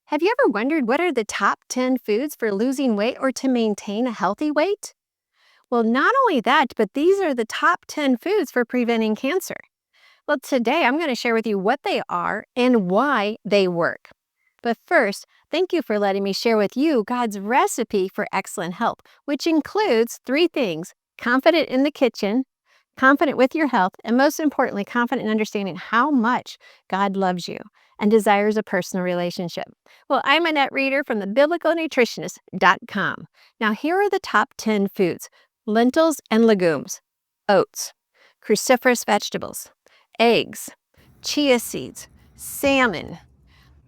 Have you ever wondered what are the top 10 foods for losing weight or to maintain a healthy weight? Well, not only that, but these are the top 10 foods for preventing cancer. Well, today I'm going to share with you what they are and why they work. But first, thank you for letting me share with you God's recipe for excellent health, which includes three things: confident in the kitchen, confident with your health, and most importantly, confident in understanding how much God loves you and desires a personal relationship. Well, I'm a net reader from the biblicalnutritionist.com. Now, here are the top 10 foods: lentils and legumes, oats, cruciferous vegetables, eggs, chia seeds, salmon,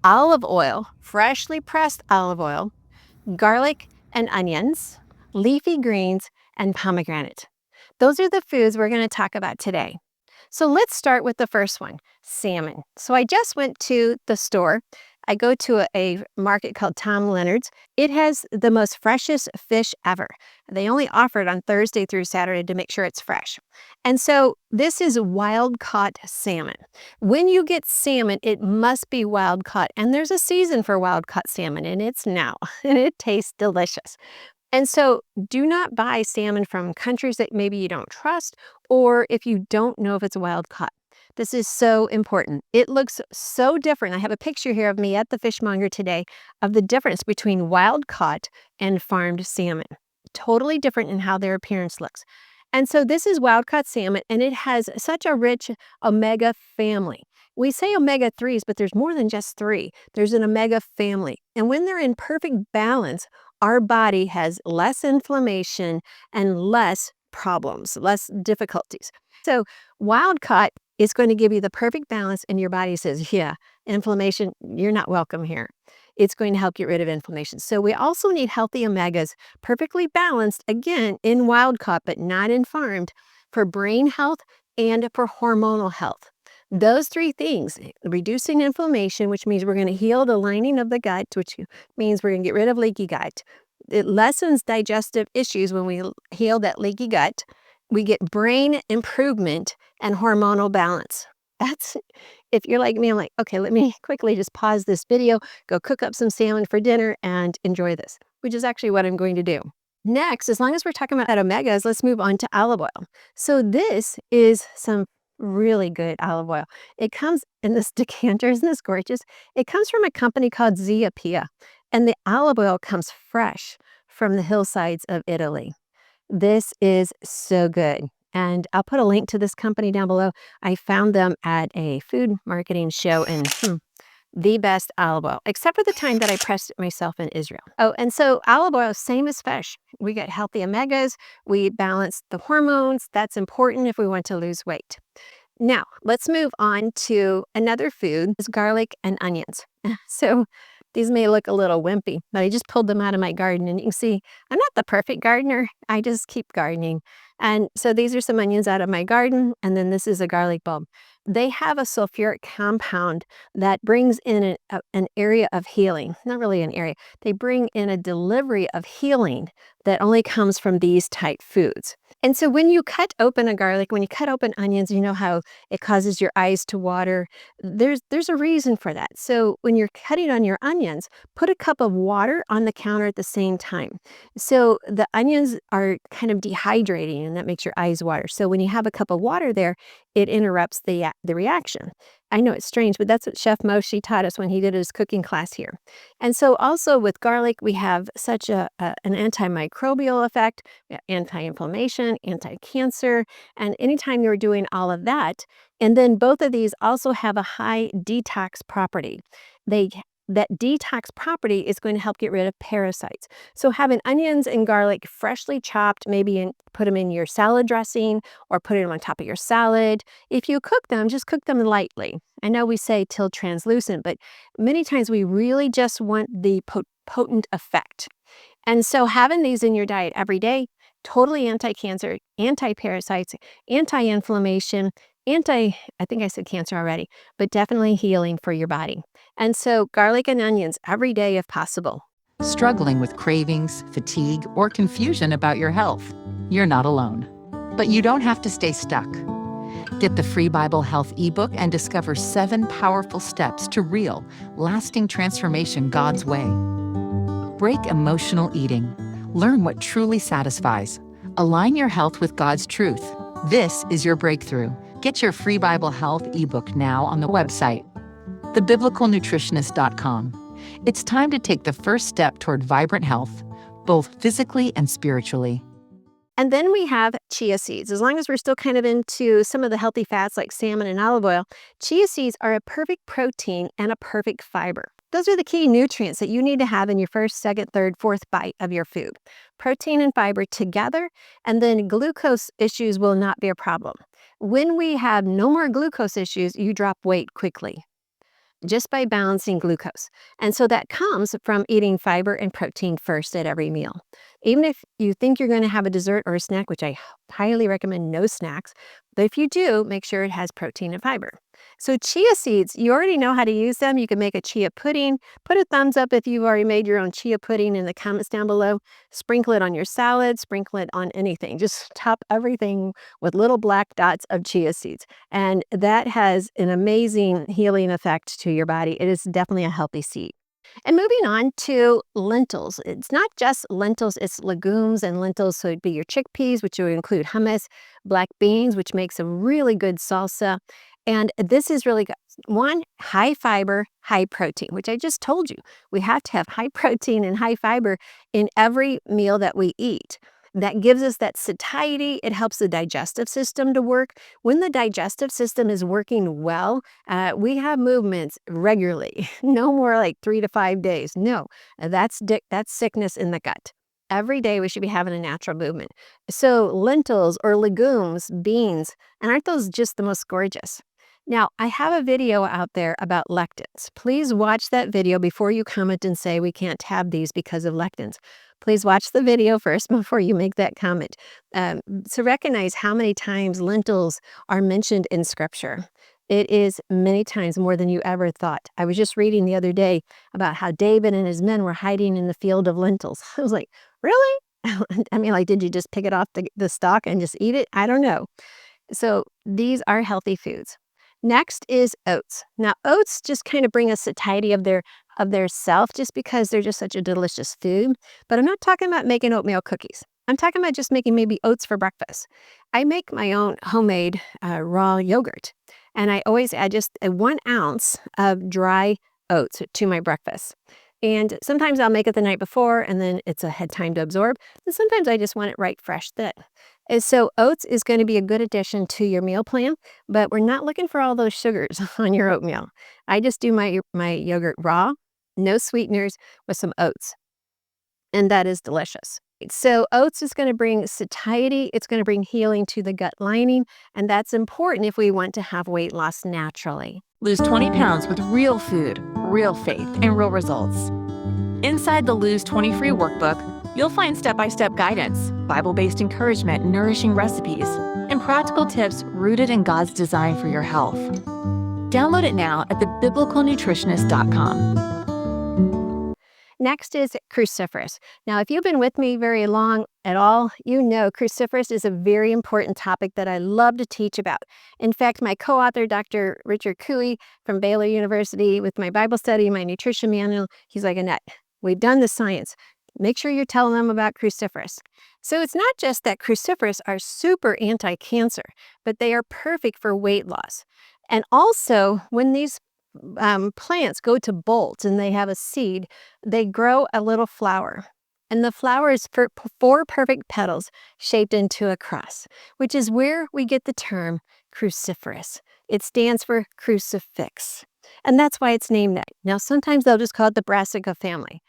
olive oil, freshly pressed olive oil, garlic and onions, leafy greens, and pomegranate. Those are the foods we're going to talk about today. So let's start with the first one, salmon. So I just went to the store. I go to a market called Tom Leonard's. It has the most freshest fish ever. They only offer it on Thursday through Saturday to make sure it's fresh. And so this is wild caught salmon. When you get salmon, it must be wild caught. And there's a season for wild caught salmon, and it's now. And it tastes delicious. And so do not buy salmon from countries that maybe you don't trust, or if you don't know if it's wild caught. This is so important. It looks so different. I have a picture here of me at the fishmonger today of the difference between wild caught and farmed salmon. Totally different in how their appearance looks. And so this is wild caught salmon, and it has such a rich omega family. We say omega-3s, but there's more than just three. There's an omega family. And when they're in perfect balance, our body has less inflammation and less problems, less difficulties. So wild caught is going to give you the perfect balance, and your body says, yeah, inflammation, you're not welcome here. It's going to help get rid of inflammation. So we also need healthy omegas, perfectly balanced, again, in wild caught, but not in farmed, for brain health and for hormonal health. Those three things: reducing inflammation, which means we're going to heal the lining of the gut, which means we're going to get rid of leaky gut. It lessens digestive issues when we heal that leaky gut. We get brain improvement and hormonal balance. That's, if you're like me, I'm like, okay, let me quickly just pause this video, go cook up some salmon for dinner and enjoy this, which is actually what I'm going to do. Next, as long as we're talking about omegas, let's move on to olive oil. So this is some really good olive oil. It comes in this decanter. Isn't this gorgeous? It comes from a company called Chia, and the olive oil comes fresh from the hillsides of Italy. This is so good. And I'll put a link to this company down below. I found them at a food marketing show, and the best olive oil, except for the time that I pressed it myself in Israel. Oh, and so olive oil, same as fish. We get healthy omegas. We balance the hormones. That's important if we want to lose weight. Now, let's move on to another food, is garlic and onions. So these may look a little wimpy, but I just pulled them out of my garden, and you can see I'm not the perfect gardener. I just keep gardening. And so these are some onions out of my garden, and then this is a garlic bulb. They have a sulfuric compound that brings in an area of healing. Not really an area. They bring in a delivery of healing that only comes from these type foods. And so when you cut open a garlic, when you cut open onions, you know how it causes your eyes to water. There's a reason for that. So when you're cutting on your onions, put a cup of water on the counter at the same time. So the onions are kind of dehydrating, and that makes your eyes water. So when you have a cup of water there, it interrupts the reaction. I know it's strange, but that's what Chef Moshe taught us when he did his cooking class here. And so also with garlic, we have such an antimicrobial effect, anti-inflammation, anti-cancer, and anytime you're doing all of that, and then both of these also have a high detox property. That detox property is going to help get rid of parasites. So having onions and garlic freshly chopped, maybe put them in your salad dressing or put them on top of your salad. If you cook them, just cook them lightly. I know we say till translucent, but many times we really just want the potent effect. And so having these in your diet every day, totally anti-cancer, anti-parasites, anti-inflammation, I think I said cancer already, but definitely healing for your body. And so garlic and onions every day if possible. Struggling with cravings, fatigue, or confusion about your health? You're not alone. But you don't have to stay stuck. Get the free Bible Health ebook and discover 7 powerful steps to real, lasting transformation God's way. Break emotional eating. Learn what truly satisfies. Align your health with God's truth. This is your breakthrough. Get your free Bible Health ebook now on the website, thebiblicalnutritionist.com. It's time to take the first step toward vibrant health, both physically and spiritually. And then we have chia seeds. As long as we're still kind of into some of the healthy fats like salmon and olive oil, chia seeds are a perfect protein and a perfect fiber. Those are the key nutrients that you need to have in your first, second, third, fourth bite of your food. Protein and fiber together, and then glucose issues will not be a problem. When we have no more glucose issues, you drop weight quickly just by balancing glucose. And so that comes from eating fiber and protein first at every meal. Even if you think you're going to have a dessert or a snack, which I highly recommend no snacks, but if you do, make sure it has protein and fiber. So chia seeds, you already know how to use them. You can make a chia pudding. Put a thumbs up if you've already made your own chia pudding in the comments down below. Sprinkle it on your salad, sprinkle it on anything. Just top everything with little black dots of chia seeds. And that has an amazing healing effect to your body. It is definitely a healthy seed. And moving on to lentils. It's not just lentils, it's legumes and lentils. So it'd be your chickpeas, which would include hummus, black beans, which makes a really good salsa. And this is really good. One, high fiber, high protein, which I just told you. We have to have high protein and high fiber in every meal that we eat. That gives us that satiety. It helps the digestive system to work. When the digestive system is working well, we have movements regularly. No more like 3 to 5 days. No, that's sickness in the gut. Every day we should be having a natural movement. So lentils or legumes, beans, and aren't those just the most gorgeous? Now, I have a video out there about lectins. Please watch that video before you comment and say we can't have these because of lectins. Please watch the video first before you make that comment. So recognize how many times lentils are mentioned in Scripture. It is many times more than you ever thought. I was just reading the other day about how David and his men were hiding in the field of lentils. I was like, really? I mean, like, did you just pick it off the stalk and just eat it? I don't know. So these are healthy foods. Next is oats. Now, oats just kind of bring a satiety of their self just because they're just such a delicious food. But I'm not talking about making oatmeal cookies. I'm talking about just making maybe oats for breakfast. I make my own homemade raw yogurt. And I always add just 1 ounce of dry oats to my breakfast. And sometimes I'll make it the night before and then it's ahead time to absorb. And sometimes I just want it right fresh then. And so oats is going to be a good addition to your meal plan, but we're not looking for all those sugars on your oatmeal. I just do my yogurt raw, no sweeteners, with some oats. And that is delicious. So oats is going to bring satiety. It's going to bring healing to the gut lining. And that's important if we want to have weight loss naturally. Lose 20 pounds with real food, real faith, and real results. Inside the Lose 20 free workbook, you'll find step-by-step guidance, Bible-based encouragement, nourishing recipes, and practical tips rooted in God's design for your health. Download it now at thebiblicalnutritionist.com. Next is cruciferous. Now, if you've been with me very long at all, you know cruciferous is a very important topic that I love to teach about. In fact, my co-author, Dr. Richard Cooey from Baylor University, with my Bible study, my nutrition manual, he's like, Annette, we've done the science. Make sure you're telling them about cruciferous. So it's not just that cruciferous are super anti-cancer, but they are perfect for weight loss. And also, when these plants go to bolt and they have a seed, they grow a little flower. And the flower is 4 perfect petals shaped into a cross, which is where we get the term cruciferous. It stands for crucifix. And that's why it's named that. Now, sometimes they'll just call it the brassica family.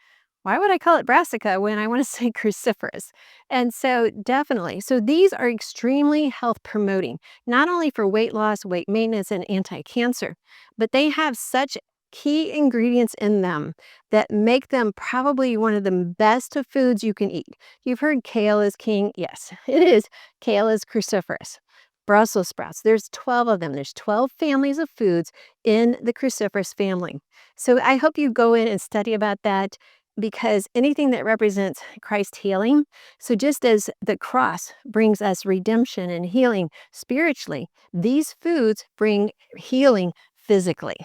Why would I call it brassica when I want to say cruciferous? And so definitely, so these are extremely health promoting, not only for weight loss, weight maintenance, and anti-cancer, but they have such key ingredients in them that make them probably one of the best of foods you can eat. You've heard kale is king. Yes, it is. Kale is cruciferous. Brussels sprouts, there's 12 of them. There's 12 families of foods in the cruciferous family. So I hope you go in and study about that. because anything that represents Christ's healing, so just as the cross brings us redemption and healing spiritually, these foods bring healing physically.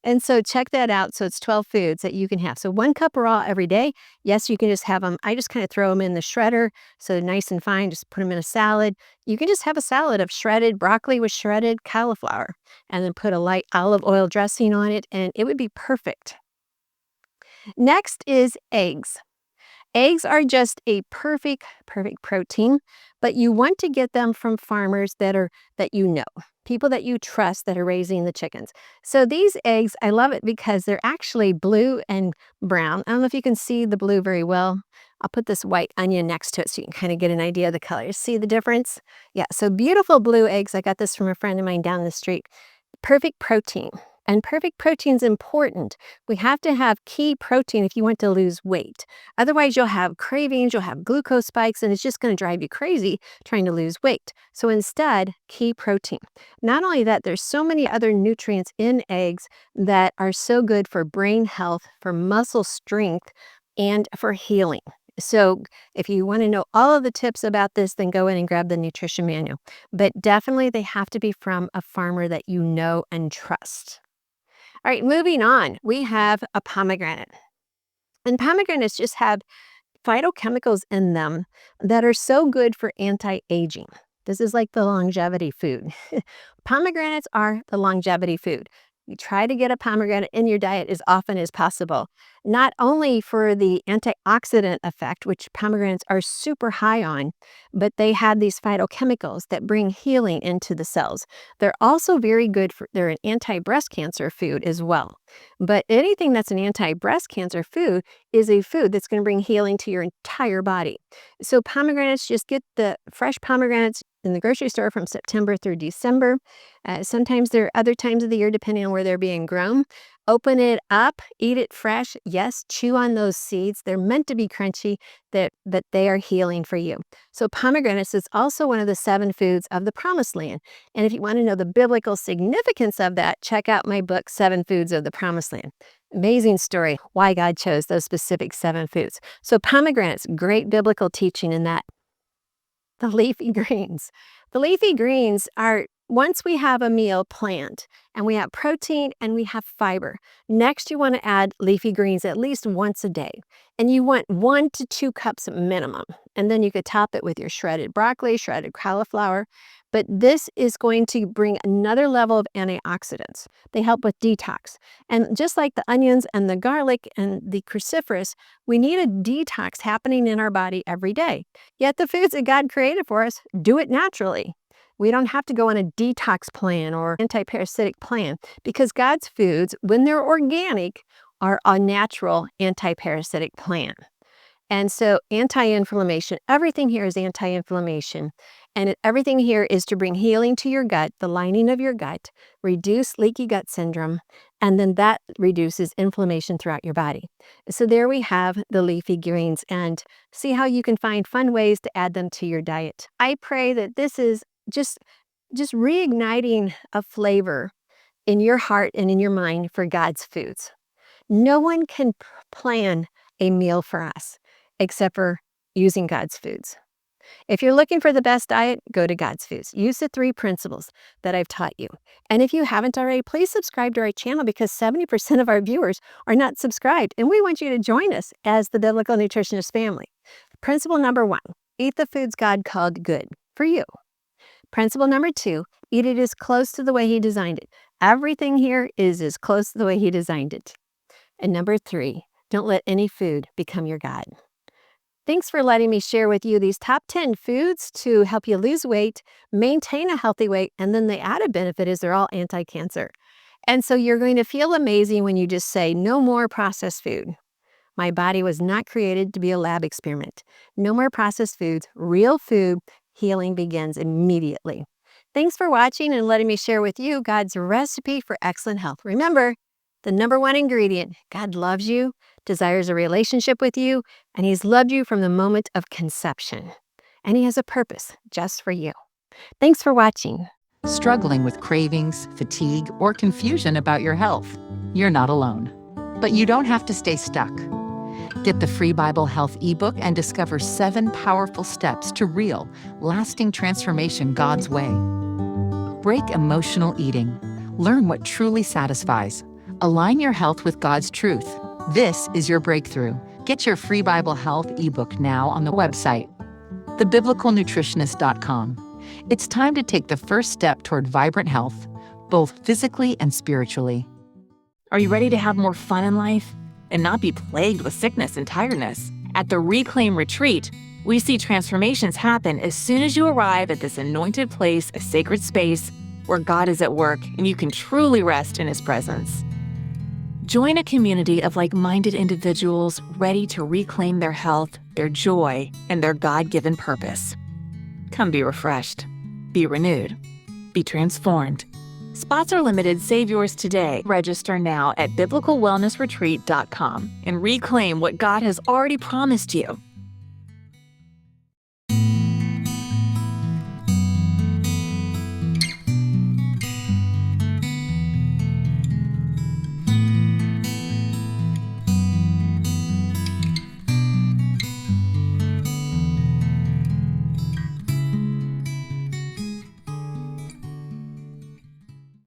And so check that out. So it's 12 foods that you can have. So 1 cup raw every day. Yes, you can just have them. I just kind of throw them in the shredder. So they're nice and fine. Just put them in a salad. You can just have a salad of shredded broccoli with shredded cauliflower and then put a light olive oil dressing on it, and it would be perfect. Next is eggs. Eggs are just a perfect protein, but you want to get them from farmers that you know, people that you trust that are raising the chickens. So these eggs, I love it because they're actually blue and brown. I don't know if you can see the blue very well. I'll put this white onion next to it so you can kind of get an idea of the colors. See the difference? Yeah, so beautiful blue eggs. I got this from a friend of mine down the street. Perfect protein. And perfect protein is important. We have to have key protein if you want to lose weight. Otherwise, you'll have cravings, you'll have glucose spikes, and it's just going to drive you crazy trying to lose weight. So instead, key protein. Not only that, there's so many other nutrients in eggs that are so good for brain health, for muscle strength, and for healing. So if you want to know all of the tips about this, then go in and grab the nutrition manual. But definitely they have to be from a farmer that you know and trust. All right, moving on, we have a pomegranate. And pomegranates just have phytochemicals in them that are so good for anti-aging. This is like the longevity food. Pomegranates are the longevity food. You try to get a pomegranate in your diet as often as possible, not only for the antioxidant effect, which pomegranates are super high on, but they have these phytochemicals that bring healing into the cells. They're also very good they're an anti-breast cancer food as well. But anything that's an anti-breast cancer food is a food that's going to bring healing to your entire body. So pomegranates, just get the fresh pomegranates in the grocery store from September through December. Sometimes there are other times of the year depending on where they're being grown. Open it up, eat it fresh. Yes, chew on those seeds. They're meant to be crunchy, but they are healing for you. So pomegranates is also one of the 7 foods of the Promised Land. And if you want to know the biblical significance of that, check out my book, 7 Foods of the Promised Land. Amazing story why God chose those specific 7 foods. So pomegranates, great biblical teaching in that. The leafy greens. The leafy greens are, once we have a meal planned and we have protein and we have fiber, next you want to add leafy greens at least once a day. And you want 1 to 2 cups minimum. And then you could top it with your shredded broccoli, shredded cauliflower. But this is going to bring another level of antioxidants. They help with detox. And just like the onions and the garlic and the cruciferous, we need a detox happening in our body every day. Yet the foods that God created for us do it naturally. We don't have to go on a detox plan or anti-parasitic plan because God's foods, when they're organic, are a natural anti-parasitic plan. And so anti-inflammation, everything here is anti-inflammation. And everything here is to bring healing to your gut, the lining of your gut, reduce leaky gut syndrome, and then that reduces inflammation throughout your body. So there we have the leafy greens, and see how you can find fun ways to add them to your diet. I pray that this is just reigniting a flavor in your heart and in your mind for God's foods. No one can plan a meal for us except for using God's foods. If you're looking for the best diet, go to God's Foods. Use the 3 principles that I've taught you. And if you haven't already, please subscribe to our channel because 70% of our viewers are not subscribed. And we want you to join us as the Biblical Nutritionist family. Principle number 1, eat the foods God called good for you. Principle number 2, eat it as close to the way He designed it. Everything here is as close to the way He designed it. And number 3, don't let any food become your God. Thanks for letting me share with you these top 10 foods to help you lose weight, maintain a healthy weight, and then the added benefit is they're all anti-cancer. And so you're going to feel amazing when you just say, no more processed food. My body was not created to be a lab experiment. No more processed foods, real food, healing begins immediately. Thanks for watching and letting me share with you God's recipe for excellent health. Remember, the number 1 ingredient, God loves you, desires a relationship with you, and He's loved you from the moment of conception. And He has a purpose just for you. Thanks for watching. Struggling with cravings, fatigue, or confusion about your health? You're not alone. But you don't have to stay stuck. Get the free Bible Health ebook and discover 7 powerful steps to real, lasting transformation God's way. Break emotional eating. Learn what truly satisfies. Align your health with God's truth. This is your breakthrough. Get your free Bible Health ebook now on the website, thebiblicalnutritionist.com. It's time to take the first step toward vibrant health, both physically and spiritually. Are you ready to have more fun in life and not be plagued with sickness and tiredness? At the Reclaim Retreat, we see transformations happen as soon as you arrive at this anointed place, a sacred space where God is at work and you can truly rest in His presence. Join a community of like-minded individuals ready to reclaim their health, their joy, and their God-given purpose. Come be refreshed, be renewed, be transformed. Spots are limited. Save yours today. Register now at biblicalwellnessretreat.com and reclaim what God has already promised you.